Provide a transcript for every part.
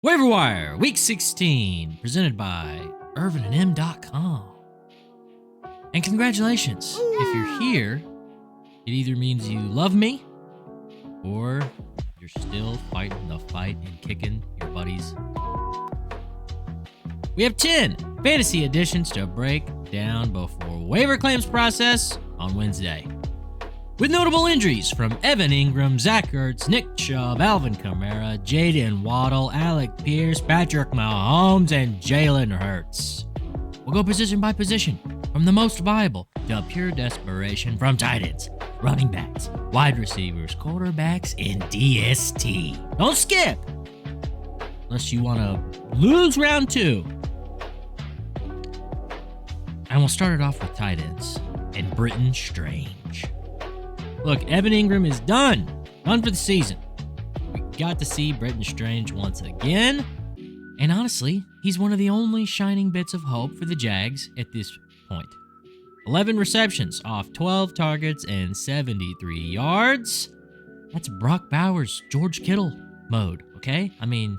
Waiver Wire, Week 16, presented by ErvinandM.com. And congratulations, if you're here, it either means you love me, or you're still fighting the fight and kicking your buddies. We have 10 fantasy additions to break down before waiver claims process on Wednesday. With notable injuries from Evan Ingram, Zach Ertz, Nick Chubb, Alvin Kamara, Jaden Waddle, Alec Pierce, Patrick Mahomes, and Jalen Hurts. We'll go position by position, from the most viable to pure desperation, from tight ends, running backs, wide receivers, quarterbacks, and DST. Don't skip! Unless you want to lose round 2. And we'll start it off with tight ends and Britton Strange. Look, Evan Ingram is done for the season. We got to see Britton Strange once again. And honestly, he's one of the only shining bits of hope for the Jags at this point. 11 receptions off 12 targets and 73 yards. That's Brock Bowers, George Kittle mode, okay? I mean,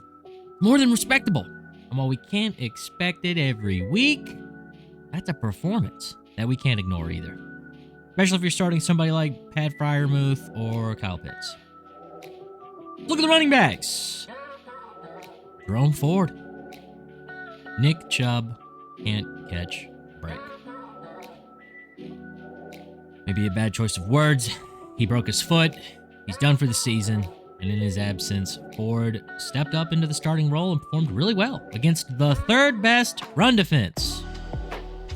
more than respectable. And while we can't expect it every week, that's a performance that we can't ignore either. Especially if you're starting somebody like Pat Freiermuth or Kyle Pitts. Look at the running backs. Jerome Ford. Nick Chubb can't catch a break. Maybe a bad choice of words. He broke his foot. He's done for the season. And in his absence, Ford stepped up into the starting role and performed really well against the third best run defense.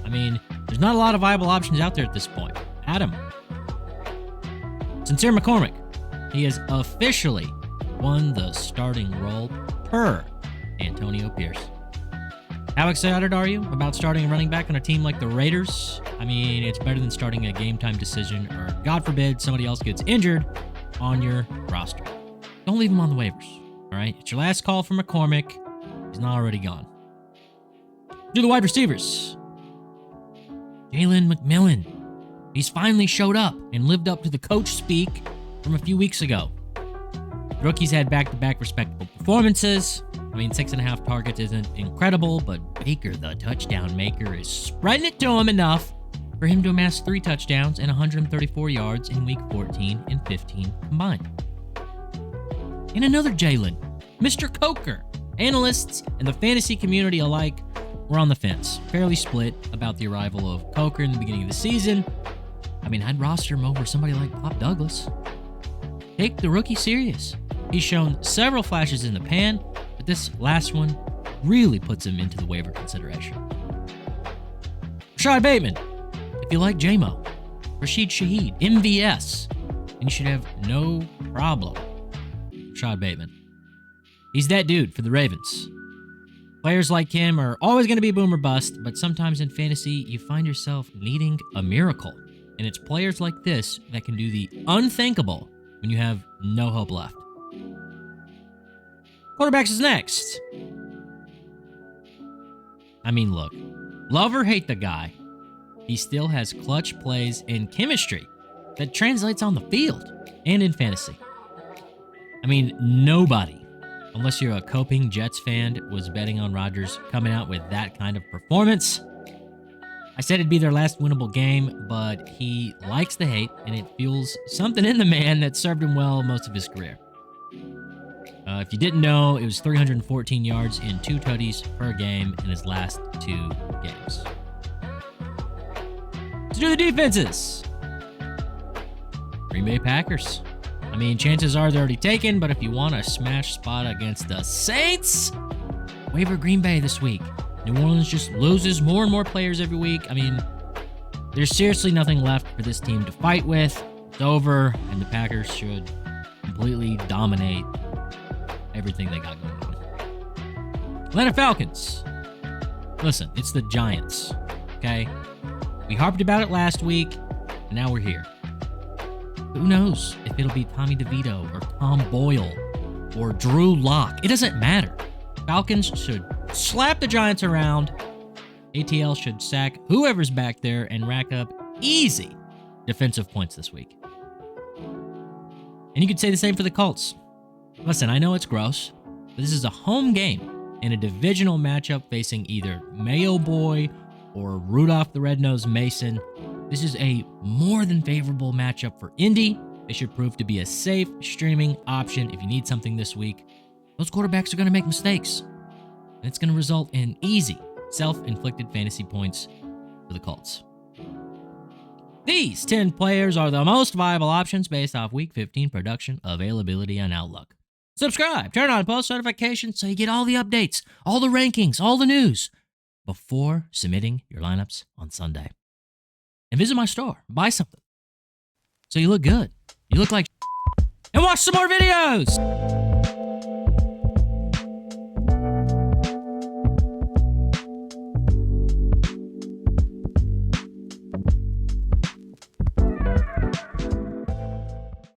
I mean, there's not a lot of viable options out there at this point. Adam. Sincere McCormick. He has officially won the starting role per Antonio Pierce. How excited are you about starting a running back on a team like the Raiders? I mean, it's better than starting a game-time decision or, God forbid, somebody else gets injured on your roster. Don't leave him on the waivers, all right? It's your last call for McCormick. He's not already gone. Do the wide receivers. Jalen McMillan. He's finally showed up and lived up to the coach speak from a few weeks ago. The rookies had back-to-back respectable performances. I mean, 6.5 targets isn't incredible, but Baker, the touchdown maker, is spreading it to him enough for him to amass 3 touchdowns and 134 yards in Week 14 and 15 combined. And another Jalen, Mr. Coker. Analysts and the fantasy community alike were on the fence, fairly split about the arrival of Coker in the beginning of the season. I mean, I'd roster him over somebody like Pop Douglas. Take the rookie serious. He's shown several flashes in the pan, but this last one really puts him into the waiver consideration. Rashad Bateman, if you like JMO. Rashid Shaheed, MVS, and you should have no problem. Rashad Bateman. He's that dude for the Ravens. Players like him are always going to be boom or bust, but sometimes in fantasy, you find yourself needing a miracle. And it's players like this that can do the unthinkable when you have no hope left. Quarterbacks is next. I mean, look, love or hate the guy, he still has clutch plays and chemistry that translates on the field and in fantasy. I mean, nobody, unless you're a coping Jets fan, was betting on Rodgers coming out with that kind of performance. I said it'd be their last winnable game, but he likes the hate, and it fuels something in the man that served him well most of his career. If you didn't know, it was 314 yards and 2 tutties per game in his last 2 games. To do the defenses. Green Bay Packers. I mean, chances are they're already taken, but if you want a smash spot against the Saints, waiver Green Bay this week. New Orleans just loses more and more players every week. I mean, there's seriously nothing left for this team to fight with. It's over, and the Packers should completely dominate everything they got going on. Atlanta Falcons. Listen, it's the Giants, okay? We harped about it last week, and now we're here. Who knows if it'll be Tommy DeVito or Tom Boyle or Drew Lock. It doesn't matter. Falcons should slap the Giants around. ATL should sack whoever's back there and rack up easy defensive points this week. And you could say the same for the Colts. Listen, I know it's gross, This is a home game in a divisional matchup facing either Mayo Boy or Rudolph the Red-Nosed Mason. This is a more than favorable matchup for Indy. They should prove to be a safe streaming option if you need something this week. Those quarterbacks are going to make mistakes, and it's going to result in easy, self-inflicted fantasy points for the Colts. These 10 players are the most viable options based off Week 15 production, availability, and outlook. Subscribe, turn on post notifications so you get all the updates, all the rankings, all the news before submitting your lineups on Sunday. And visit my store, buy something so you look good. You look like and watch some more videos.